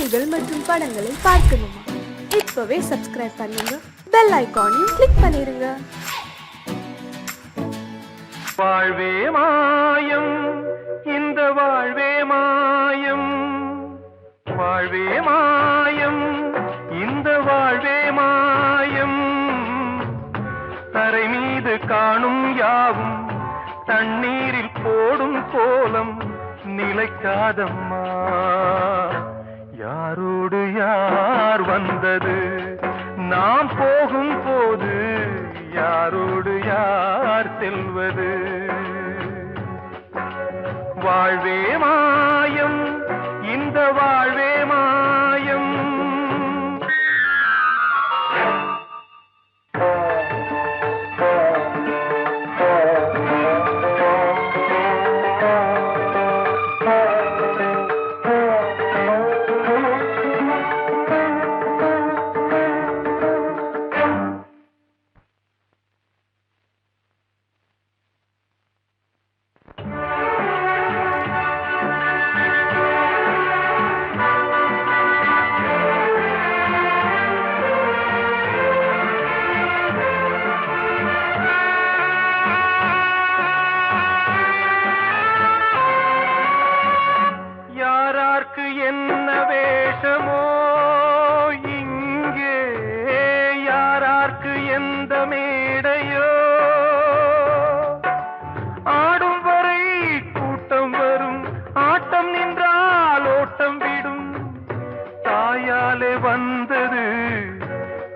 காணொளிகள் மற்றும் படங்களை பார்க்கணுமா? இப்பவே சப்ஸ்கிரைப் பண்ணுங்க, பெல் ஐகானையும் கிளிக் பண்ணிருங்க. வாழ்வே மாயம், இந்த வாழ்வே மாயம், வாழ்வே மாயம், இந்த வாழ்வே மாயம். தரை மீது காணும் யாவும் தண்ணீரில் போடும் கோலம் நிலைக்காதம்மா. யாரோடு யார் வந்தது நாம் போகும் போது, யாரோடு யார் செல்வது? வாழ்வே மாயம், இந்த வாழ்வே மாயம். என்ன வேஷமோ இங்கே, யாரார்க்கு எந்த மேடையோ, ஆடும் வரை கூட்டம் வரும், ஆட்டம் நின்றால் ஓட்டம் விடும். தாயாலே வந்தது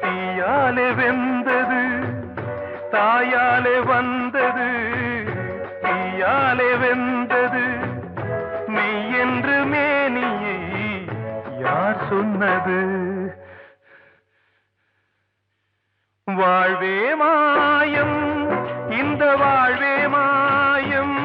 தீயாலே வெந்தது, தாயாலே வந்தது தீயாலே வெந்தது. மெய் என்று மேனியை யார் சொன்னது? வாழ்வே மாயம், இந்த வாழ்வே மாயம்.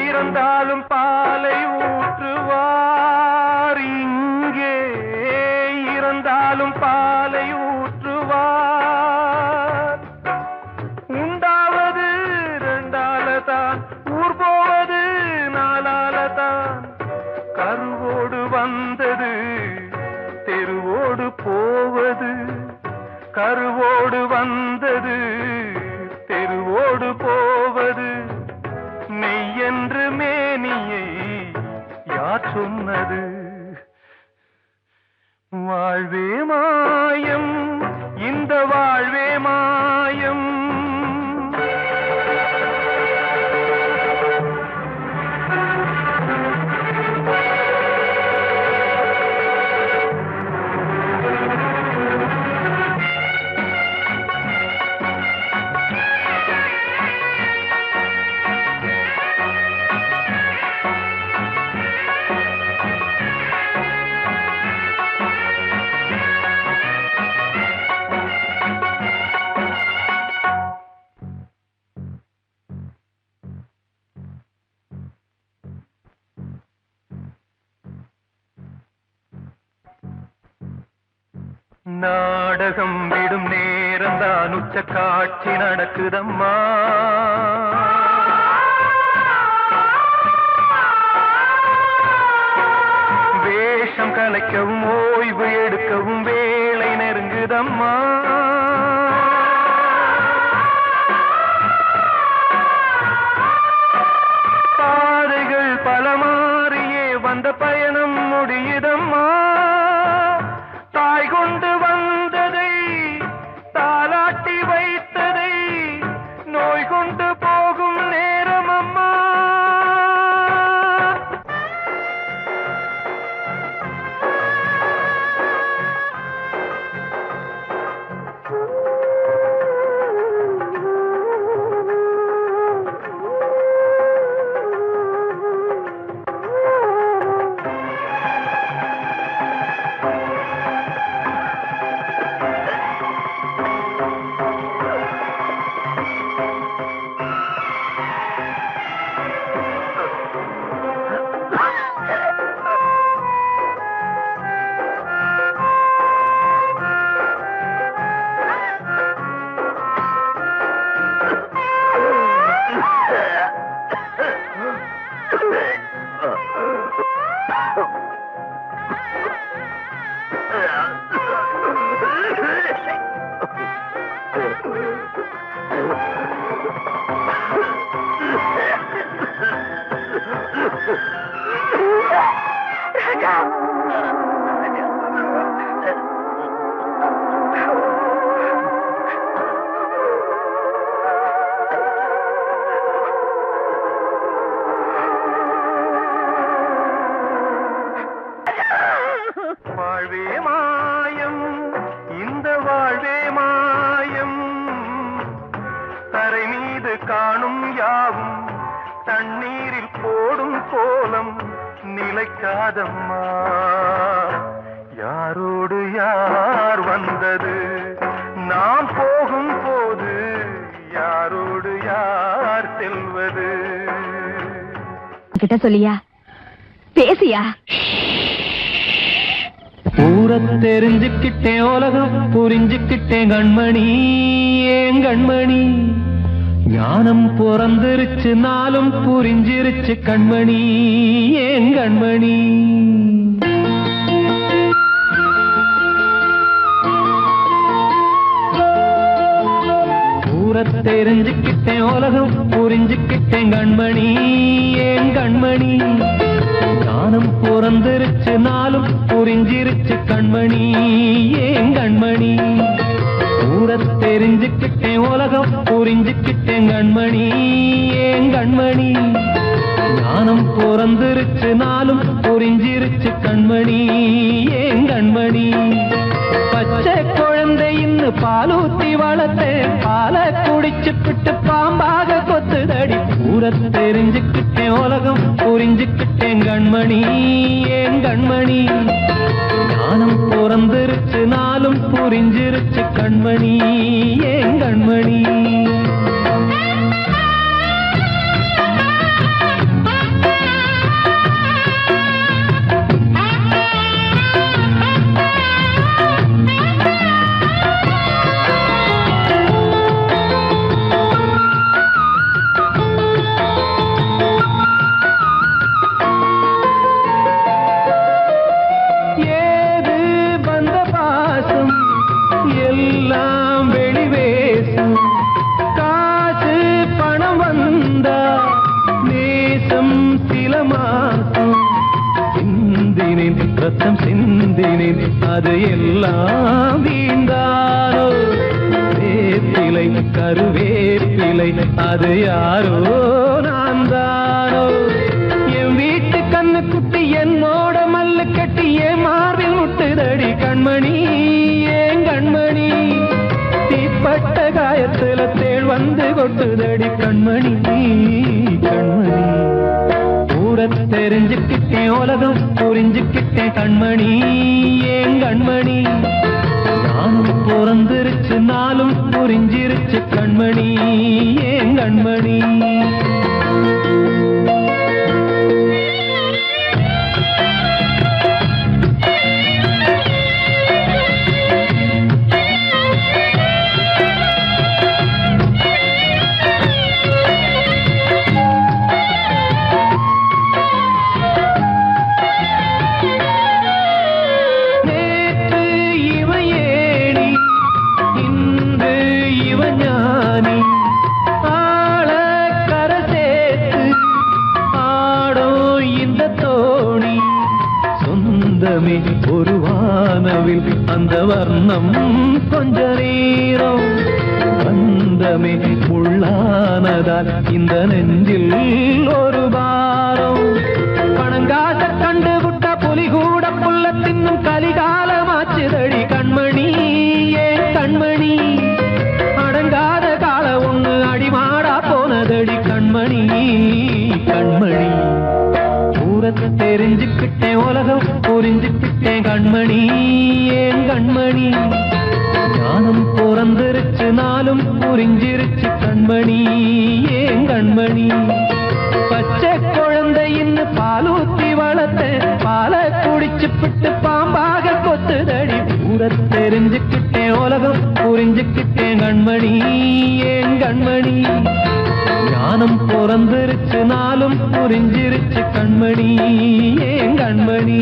இருந்தாலும் பாலை ஊற்றுவார் இங்கே, இருந்தாலும் பாலை ஊற்றுவார். உண்டாவது ரெண்டாலதான், ஊர் போவது நாலாலதான். கருவோடு வந்தது தெருவோடு போவது, கருவோடு வந்தது தெருவோடு போவது. மெய் என்று மேனியை யார் சொன்னது? வாழ்வே மாயம், இந்த வாழ்வே மாயம். நாடகம் விடும் நேரம்தான் உச்ச காட்சி நடக்குதம்மா. வேஷம் கலைக்கவும் ஓய்வு எடுக்கவும் வேளை நெருங்குதம்மா. பாதைகள் பல மாறியே வந்த பயணம் முடியுதம்மா. தாய் கொண்டு வந்ததை தாலாட்டி வைத்ததை நோய் கொண்டு போகும் வாழ்வே மாயம், இந்த வாழ்வே மாயம், தரை மீது காணும் யாவும் தண்ணீரில் போடும் கோலம் நிலைக்காதம்மா. யாரோடு யார் வந்தது நாம் போகும் போது, யாரோடு யார் செல்வது? கிட்ட சொல்லியா, பேசியா? ஊரை தெரிஞ்சுக்கிட்டேன், உலகம் புரிஞ்சுக்கிட்டேன் கண்மணி, ஏன் கண்மணி. ஞானம் பிறந்திருச்சு, நாளும் புரிஞ்சிருச்சு கண்மணி, ஏன் கண்மணி. ஊரை தெரிஞ்சுக்கிட்டேன், உலகம் புரிஞ்சுக்கிட்டேன் கண்மணி, ஏன் கண்மணி. ஞானம் பிறந்திருச்சு, நாளும் புரிஞ்சிருச்சு கண்மணி, ஏன் கண்மணி. ஊரை தெரிஞ்சுக்கிட்டேன், உலகம் புரிஞ்சுக்கிட்டேன் கண்மணி, ஏன் கண்மணி. ஞானம் பிறந்திருச்சு, நாளும் புரிஞ்சிருச்சு கண்மணி, ஏன் கண்மணி. பச்சை குழந்தை இன்னும் பாலூத்தி வளர்த்தேன், பாலை குடிச்சுப்பிட்டு பாம்பாக கொத்துதடி. ஊரை தெரிஞ்சுக்கிட்டேன், உலகம் புரிஞ்சுக்கிட்டேன் கண்மணி, ஏன் கண்மணி. ஞானம் பிறந்திருச்சு, நாளும் புரிஞ்சிருச்சு கண்மணி, ஏன் கண்மணி. எல்லாம் வெளிவேசும், காசு பணம் வந்தா நேசம் சில மாசம். சிந்தினேன் ரத்தம் சிந்தினேன், அது எல்லாம் வீண்டானோ. வேப்பிலை கருவேப்பிலை, அது யாரோ நான் தானோ. என் வீட்டு கண்ணு குட்டி என்னோட மல்லு கட்டி என் மார்பில் முட்டுதடி கண்மணி, ஏன் கண்மணி. தீப்பட்ட காயத்துல தேள் வந்து கொட்டுதடி கண்மணி, கண்மணி. ஊரை தெரிஞ்சுக்கிட்டேன், உலகம் புரிஞ்சுக்கிட்டேன் கண்மணி, ஏன் கண்மணி. நானும் பிறந்திருச்சு, நாளும் புரிஞ்சிருச்சு கண்மணி, ஏன் கண்மணி. ஒரு வானவில் அந்த வர்ணம் கொஞ்ச நேரம் வந்தமே உள்ளானதால் இந்த நெஞ்சில் ஒரு பாரம். பணங்காச கண்டு விட்ட புலி கூட புல்ல தின்னும் கலிகாலமாச்சுதடி கண்மணி, ஏன் கண்மணி. அடங்காத கால ஒண்ணு அடிமாடா போனதடி கண்மணி, கண்மணி. ஊரை தெரிஞ்சுக்கிட்டேன், உலகம் புரிஞ்சுக்கிட்டேன் கண்மணி, ஏன் கண்மணி. ஞானம் பிறந்திருச்சு, நாளும் புரிஞ்சிருச்சு கண்மணி, ஏன் கண்மணி. பச்சை குழந்தை இன்னும் பாலூத்தி வளர்த்தேன், பாலை குடிச்சுப்பிட்டு பாம்பாக கொத்துதடி. ஊரை தெரிஞ்சுக்கிட்டேன், உலகம் புரிஞ்சுக்கிட்டேன் கண்மணி, ஏன் கண்மணி. ஞானம் பிறந்திருச்சு நாளும் புரிஞ்சிருச்சு கண்மணி ஏன் கண்மணி.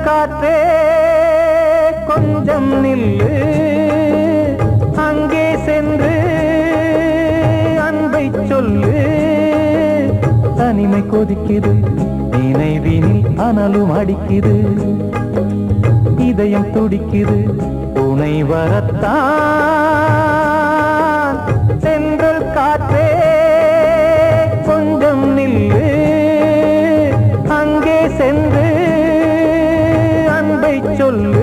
காற்றே கொஞ்சம் நில்லு, அங்கே சென்று அன்பை சொல்லு. தனிமை கொதிக்குது நினைவினில் அனலும் அடிக்குது, இதயம் துடிக்குது துணை வரத்தான். சென்றல் காற்றே கொஞ்சம் நில்லு, அங்கே சென்று சொல்லு.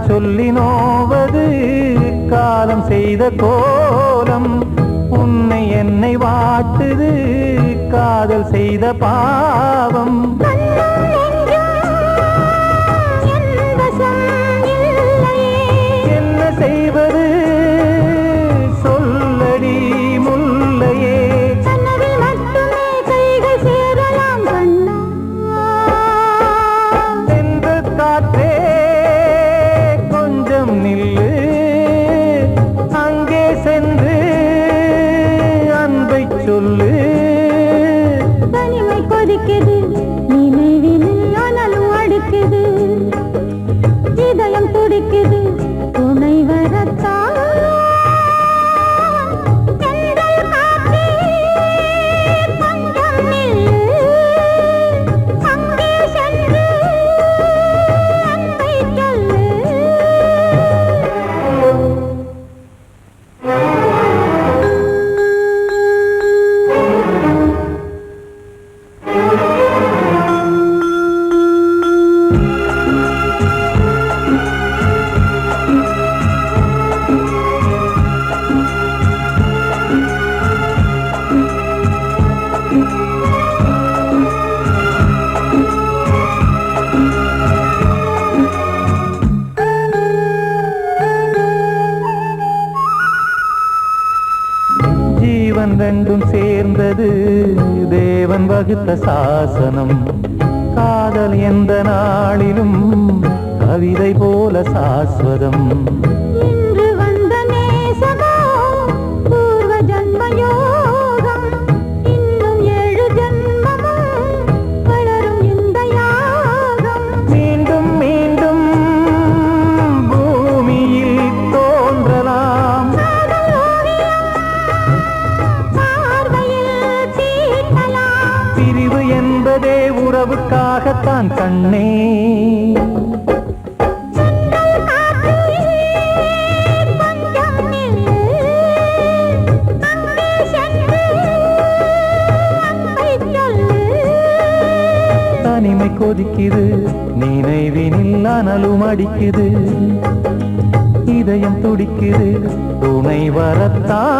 சொல்லி நோவது காலம் செய்த கோலம், உன்னை என்னை வாட்டுது காதல் செய்த பாவம். என்ன செய்வது சொல்லடி முல்லையே, சென்று காற்றே நில்லு, அங்கே சென்று அன்பை சொல்லு. தனிமை கொதிக்குது நினைவினில் அனலும் அடிக்குது, இதயம் துடிக்குது துணை வரத்தான். ரெண்டும் சேர்ந்தது தேவன் வகுத்த சாசனம், காதல் எந்த நாளிலும் கவிதை போல சாஸ்வதம். இன்று வந்த நேசமோ பூர்வ ஜன்ம யோகம், இன்னும் 7 ஜன்மமும் வளரும் இந்த யாகம். மீண்டும் மீண்டும் பூமியில் தோன்றலாம், பிரிவு என்பதே உறவுக்காகத்தான் கண்ணே. தனிமை கொதிக்குது நினைவினில் அனலும் அடிக்குது, இதயம் துடிக்குது துணை வரத்தான்.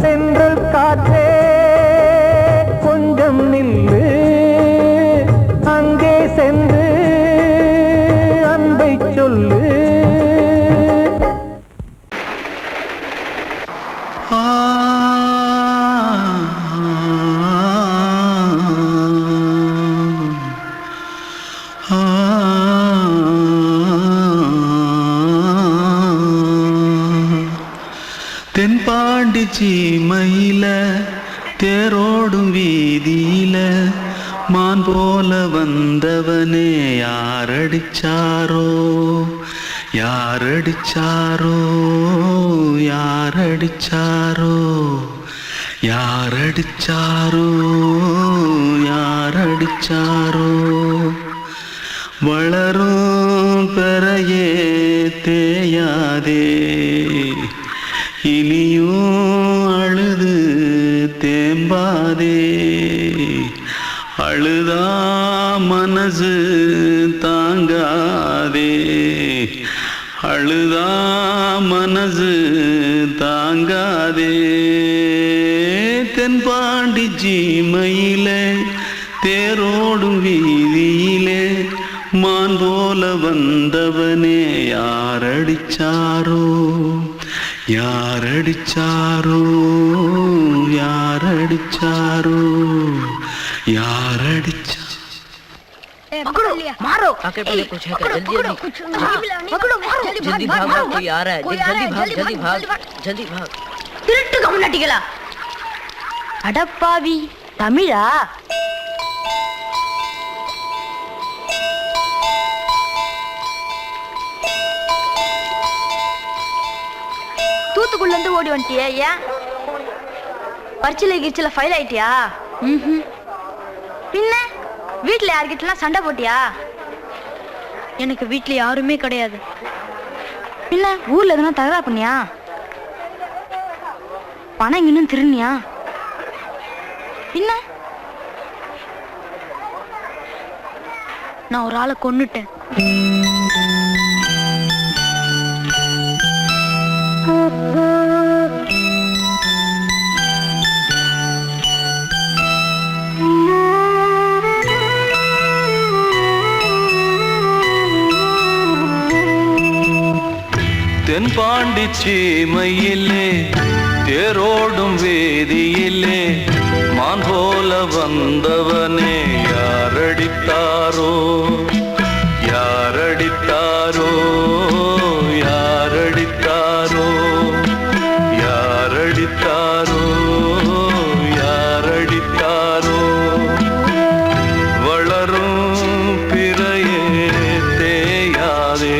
சென்றல் காற்றே கொஞ்சம் நில்லு, அங்கே சென்று அன்பை சொல்லு. ஜீமையில தேரோடும் வீதியில மான் போல வந்தவனே யாரடிச்சாரோ யாரடிச்சாரோ யாரடிச்சாரோ யாரடிச்சாரோ யாரடிச்சாரோ வளரும் பெறையே தேயாதே இனியும் அழுது தேம்பாதே அழுதா மனசு தாங்காதே அழுதா மனசு தாங்காதே தென்பாண்டி ஜீமையிலே தேரோடும் வீதியிலே மான் போல வந்தவனே யாரடிச்சாரோ யாரடிச்சாரோ யாரடிச்சாரோ யாரடிச்சா पकड़ो मारो आके पहले कुछ है क्या जल्दी पकड़ो मारो जल्दी भाग कोई आ रहा है जल्दी भाग जल्दी भाग திருட்டு கம்னாட்டிகளா அடப்பாவி தமிழா தூத்துக்குள்ள இருந்து ஓடி வந்துட்டியா ஏன் பரிச்சையில கிரிச்சில ஃபைல் ஆயிட்டியா பின்ன வீட்டுல யார்கிட்டலாம் சண்டை போட்டியா எனக்கு வீட்டுல யாருமே கிடையாது பின்ன ஊர்ல எதுனா தகரா பண்ணியா பணம் இன்னும் திருநியா பின்ன நான் ஒரு ஆளை கொன்னுட்டேன் தென்பாண்டி சீமையிலே தேரோடும் வேதியிலே மான் போல வந்தவனே யாரடித்தாரோ யாரடித்தாரோ யாரடித்தாரோ யாரடித்தாரோ யாரடித்தாரோ வளரும் பிறையே தேயாதே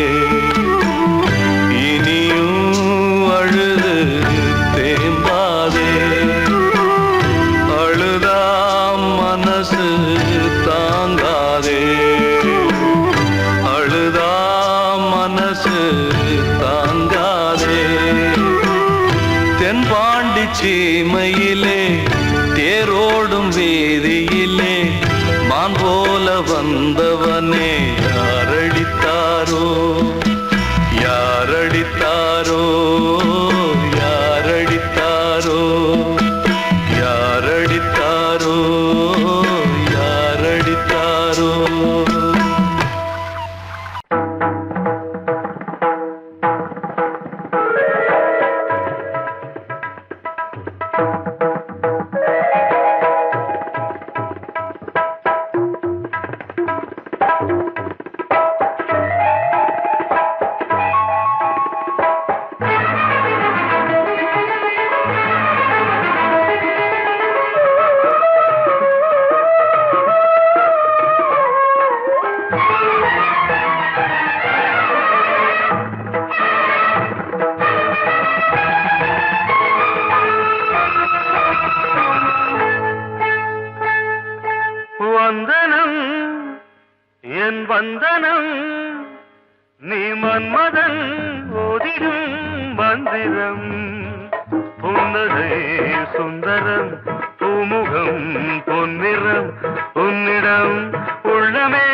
சீமையிலே தேரோடும் வேதியிலே மான் போல வந்தவனே யாரடித்தாரோ யாரடித்தாரோ யாரடித்தாரோ யாரடித்தாரோ யாரடித்தாரோ வந்தனம் என் வந்தனம் நீ மன்மதன் ஓதிடும் மந்திரம் புன்னகை சுந்தரம் பூமுகம் பொன்னிறம் உன்னிடம் உள்ளமே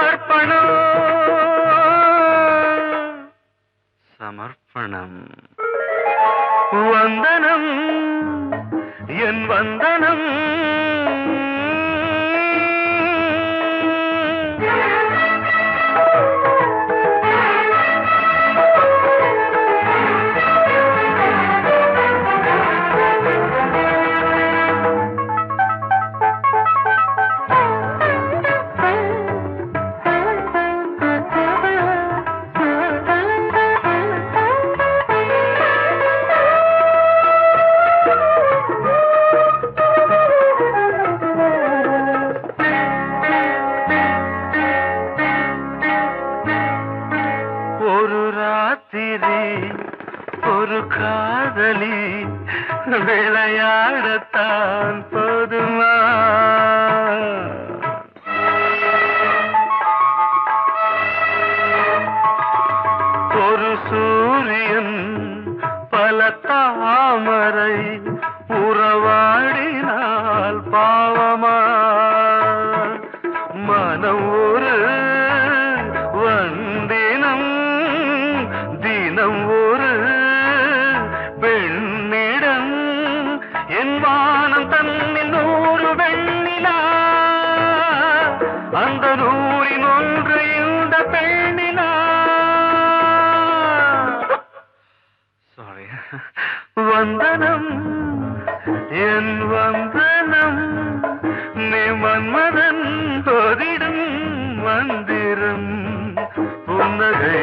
அர்ப்பணம் சமர்ப்பணம் வந்தனம் என் வந்தனம் விடத்தான் போதுமா? ஒரு சூரியன் பல தாமரை உறவாடினால் பாவமா? மனம் ஒரு வந்தினம் தினம் ஒரு பெண்ணிடம் என் வானம் தன்னில் 100 வெண்ணிலா அந்த 100இன் ஒன்று இந்த பெண்ணிலா. சாரி. வந்தனம் என் வந்தனம் நீ மன்மதன் போதிடும் மந்திரம். புன்னகை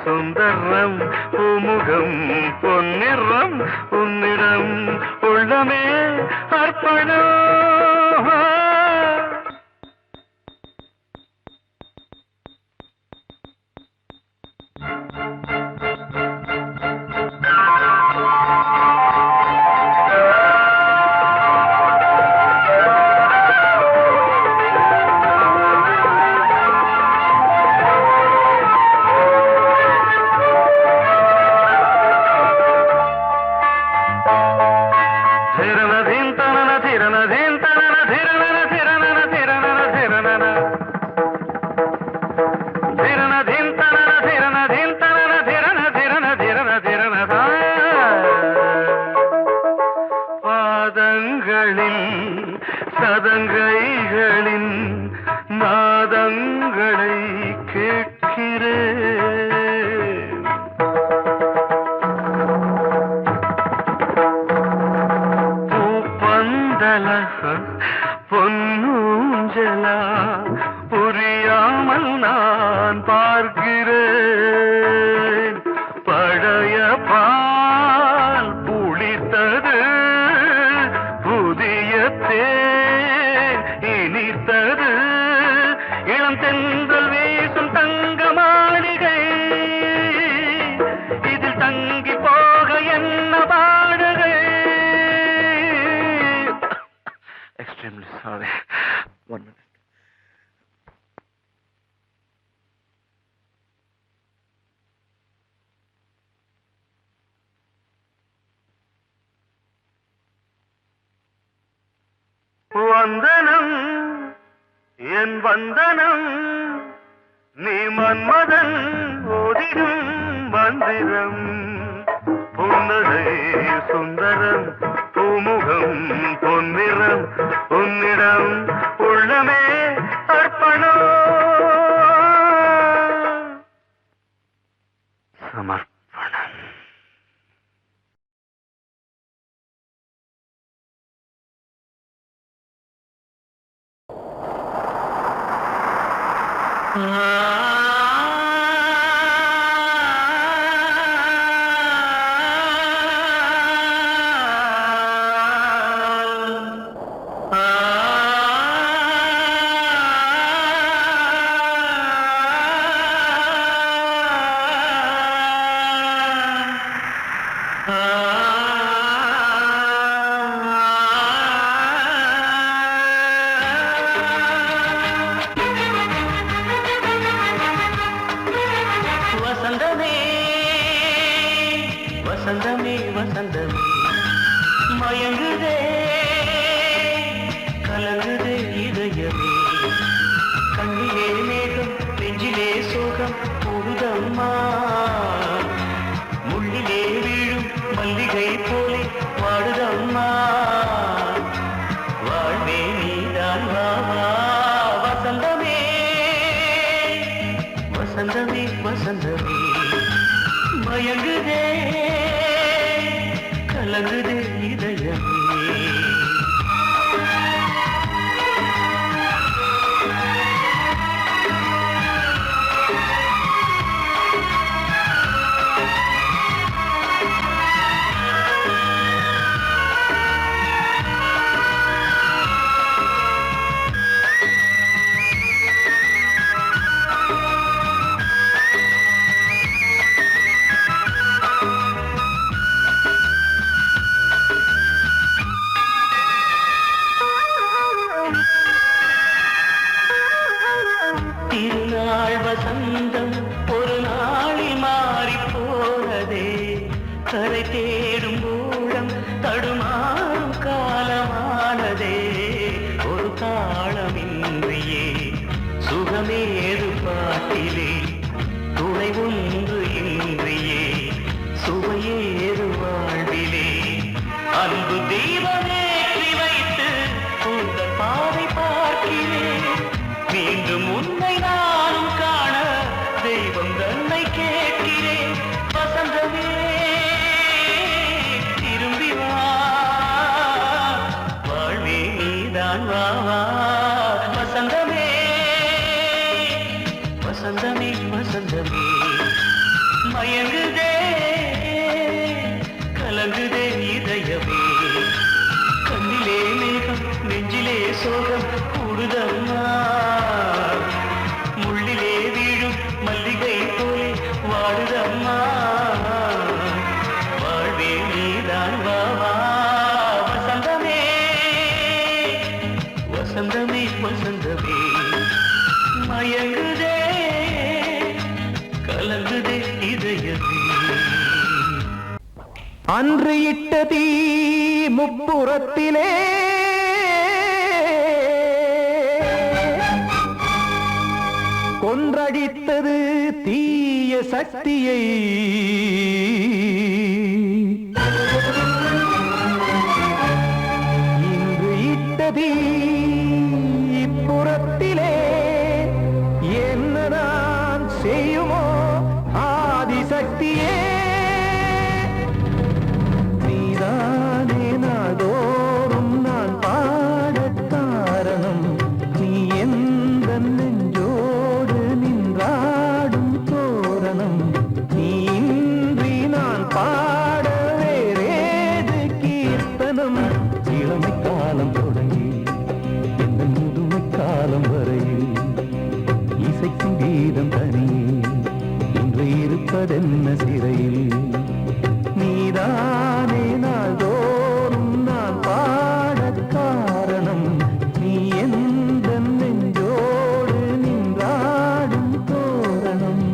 சுந்தரம் பூமுகம் பொன்னிறம் உன்னிடம் உள்ளமே அர்ப்பணம். பாதங்களில் சதங்கைகளின் நாதங்களை கேட்கிறேன். பூப்பந்தல பொன்னூஞ்சலா புரியாமல் நான் பார்க்கிறேன். பழைய பால் புளித்தது புதிய தேன் இனித்தது இளம் தென்றல் வீசும் தங்க மாளிகை இதில் தங்கி போக என்ன பாடுகை. Extremely sorry. 1 minute. வந்தனம் என் வந்தனம் நீ மன்மதன் ஓதிடும் மந்திரம். புன்னகை சுந்தரம் பூமுகம் பொன்னிறம் உன்னிடம் உள்ளமே அர்ப்பணம் சமர்ப்பணம். மீண்டும் உன்னை நானும் காண தெய்வம் தன்னை கேட்கிறேன். வசந்தமே திரும்பி வா, வாழ்வே நீதான் வா வா. வசந்தமே வசந்தமே வசந்தமே மயங்குதே கலங்குதே இதயமே. கண்ணிலே மேகம் நெஞ்சிலே சோகம் கூடுதம்மா. முள்ளிலே வீழும் மல்லிகை போலே வாடுதம்மா. வாழ்வே நீதான் வா வா. வசந்தமே வசந்தமே வசந்தமே மயங்குதே கலங்குதே இதயமே. அன்று இட்ட தீ முப்புறத்திலே கொன்றடித்தது தீய சக்தியை. இன்று இட்ட தீ இப்புறத்திலே என்ன நான் செய்யுமோ ஆதிசக்தியே. நீதானே நாடோறும் நான் பாடக் காரணம். நீ எந்த நெஞ்சோடு நின்றாடும் தோரணம். நீ இன்றி நான் பாட வேறேது கீர்த்தனம். இளமை காலம் தொடங்கி எந்த முதுமை காலம் வரையில் இசைக்கும் கீதம் தனியே இன்று இருப்பதென்ன சிறையில். நீதானே நாள்தோறும் நான் பாடக் காரணம். நீ எந்த நெஞ்சோடு நின்றாடும் தோரணம்.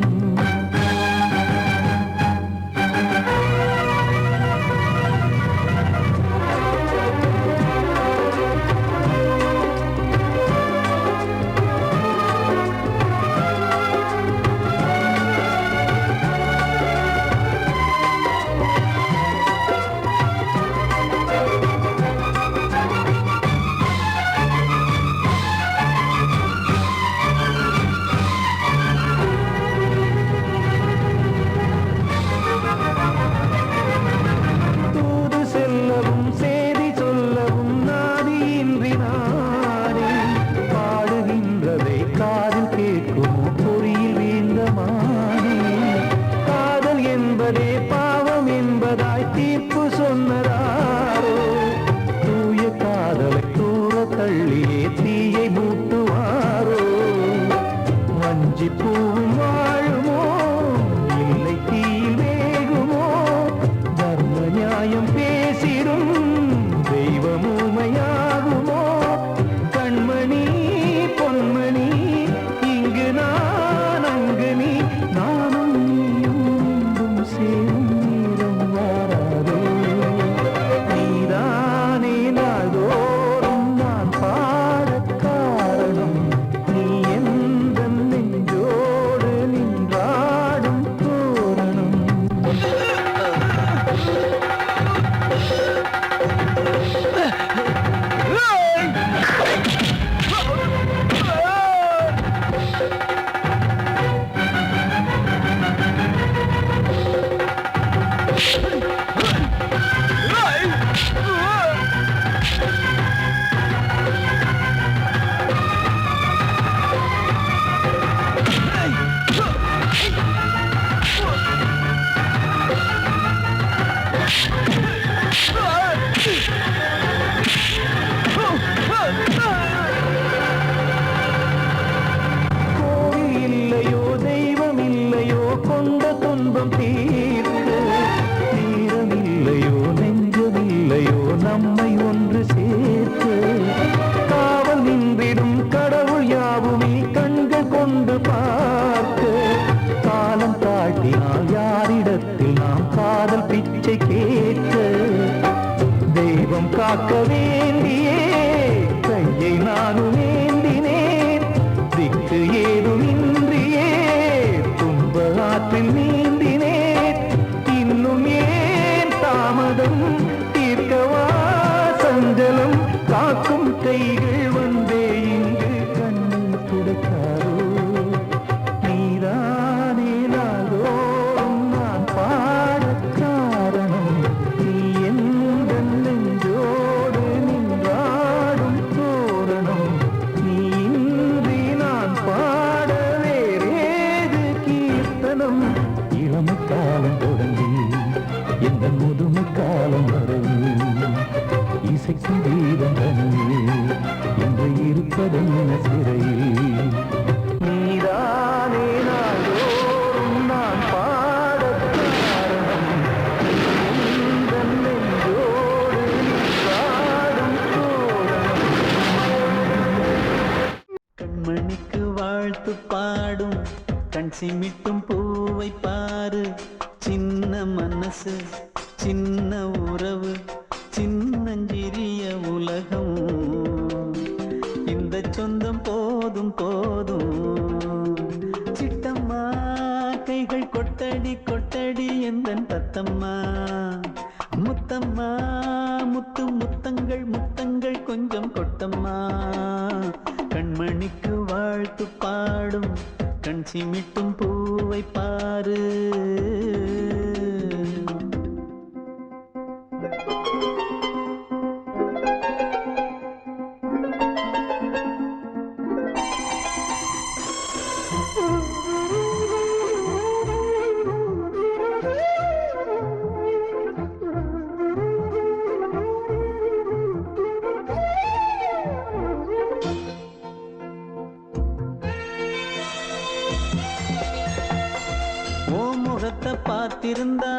தூது செல்லவும் சேதி சொல்லவும் நாதியின்றி நானே பாடுகின்றதை காதில் கேட்குமோ பொறியில் வீழ்ந்த மானே. காதல் என்பதே பாவம் என்பதாய் தீர்ப்பு சொன்னதாரோ. தூய காதலை தூர தள்ளியே தீயை மூட்டுவாரோ. வஞ்சி பூவும் வாழுமோ இல்லை தீயில் வேகுமோ. தர்ம நியாயம் பேசிடும் தெய்வமுமையாகுமோ. கண்மணி பொன்மணி இங்கு நான் அங்கு நீ நானும் நீயும் மீண்டும் சேரும் நேரம் வாராதோ. நீதானே நாள்தோறும் நான் பாடக் காரணம். நீ எந்த நெஞ்சோடு நின்றாடும் தோரணம். கோவில் இல்லையோ தெய்வம் இல்லையோ கொண்ட துன்பம் தீர்க்க. நேரம் இல்லையோ நெஞ்சம் இல்லையோ நம்மை ஒன்று சேர்க்க. காவல் நின்றிடும் கடவுள் யாவுமே கண்கள் கொண்டு பார்க்க. காலம் தாட்டினால் யாரிடத்தில் நாம் காதல் பிச்சை கேட்க. தெய்வம் காக்க வேண்டியே கையை நானும் ஏந்தினேன். திக்கு ஏதுமின்றியே துன்ப ஆற்றில் நீந்தினேன். இன்னும் ஏன் தாமதம் தீர்க்கவா சஞ்சலம். காக்கும் கைகள் வந்தே இங்கு கண்ணை துடைக்காத. கீதம் தனியே இன்று இருப்பதென்ன சிறையில் நீதானே நாள்தோறும் நான் பாடக் காரணம் உந்தன் நெஞ்சோடு நீ பாடும் சோழம் கண்மணிக்கு வாழ்த்து பாடும் கண் சிமிட்டும் பூவை பாரு சின்ன மனசு சின்ன உறவு சின்னஞ்சிறிய உலகம் இந்த சொந்தம் போதும் போதும் சிட்டம்மா கைகள் கொட்டடி கொட்டடி எந்தன் தத்தம்மா முத்தம்மா முத்து முத்தங்கள் முத்தங்கள் கொஞ்சம் கொட்டம்மா கண்மணிக்கு வாழ்த்து பாடும் கண் சிமிட்டும் பூவை பாரு முகத்தை பார்த்திருந்தா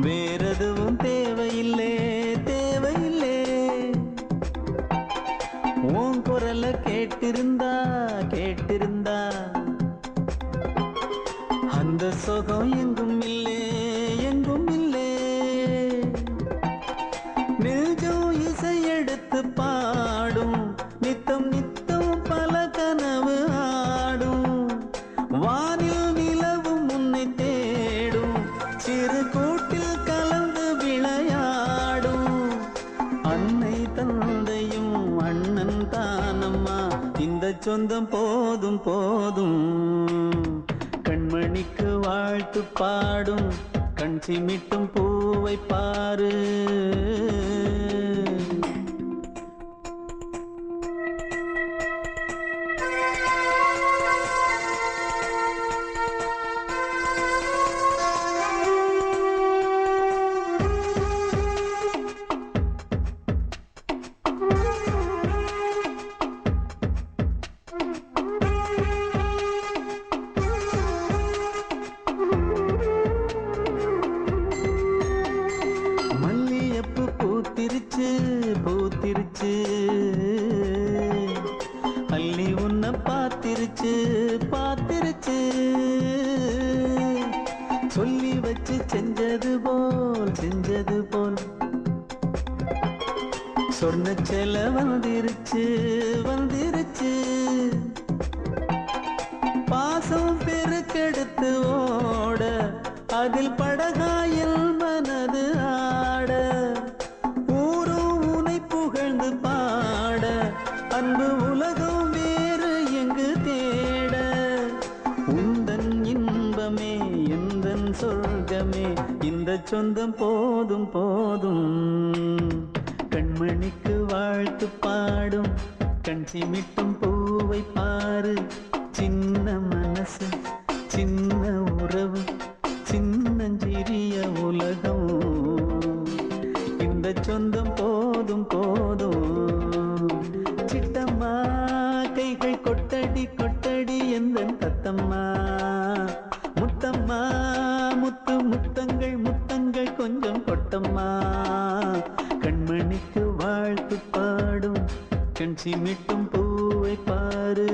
வேறெதுவும் தேவையில்லை தேவையில்லை உன் குரலை கேட்டிருந்தா அந்த சுகம் எங்கும் இல்லை எங்கும் இல்லை நெஞ்சம் இசை எடுத்து பாடும் நித்தம் நித்தம் பல கனவு ஆடும் வானில் நிலவும் உன்னை தேடும் சிறு கூட்டில் கலந்து விளையாடும் அன்னை தந்தையும் அண்ணன் தானம்மா இந்த சொந்தம் போதும் போதும் கண்மணிக்கு வாழ்த்து பாடும் கண் சிமிட்டும் பூவை பாரு பூத்திருச்சு அள்ளி உன்னை பார்த்திருச்சு சொல்லி வச்சு செஞ்சது போல் சொன்ன செல வந்துருச்சு பாசம் பெருக்கெடுத்து ஓட அதில் படகாயில் மனது ஆட புகழ்ந்து பாட அன்பு உலகம் வேறு எங்கு தேட உந்தன் இன்பமே எந்தன் சொர்க்கமே இந்த சொந்தம் போதும் போதும் கண்மணிக்கு வாழ்த்து பாடும் கண் சிமிட்டும் பூவை பாரு சின்ன மனசு சின்ன உறவு சின்னஞ்சிறிய உலகம் இந்த சொந்தம் போதும் போதும் சிட்டம்மா கைகள் கொட்டடி கொட்டடி எந்தன் தத்தம்மா முத்தம்மா முத்து முத்தங்கள் முத்தங்கள் கொஞ்சம் கொட்டம்மா கண்மணிக்கு வாழ்த்து பாடும் கண் சிமிட்டும் பூவை பாரு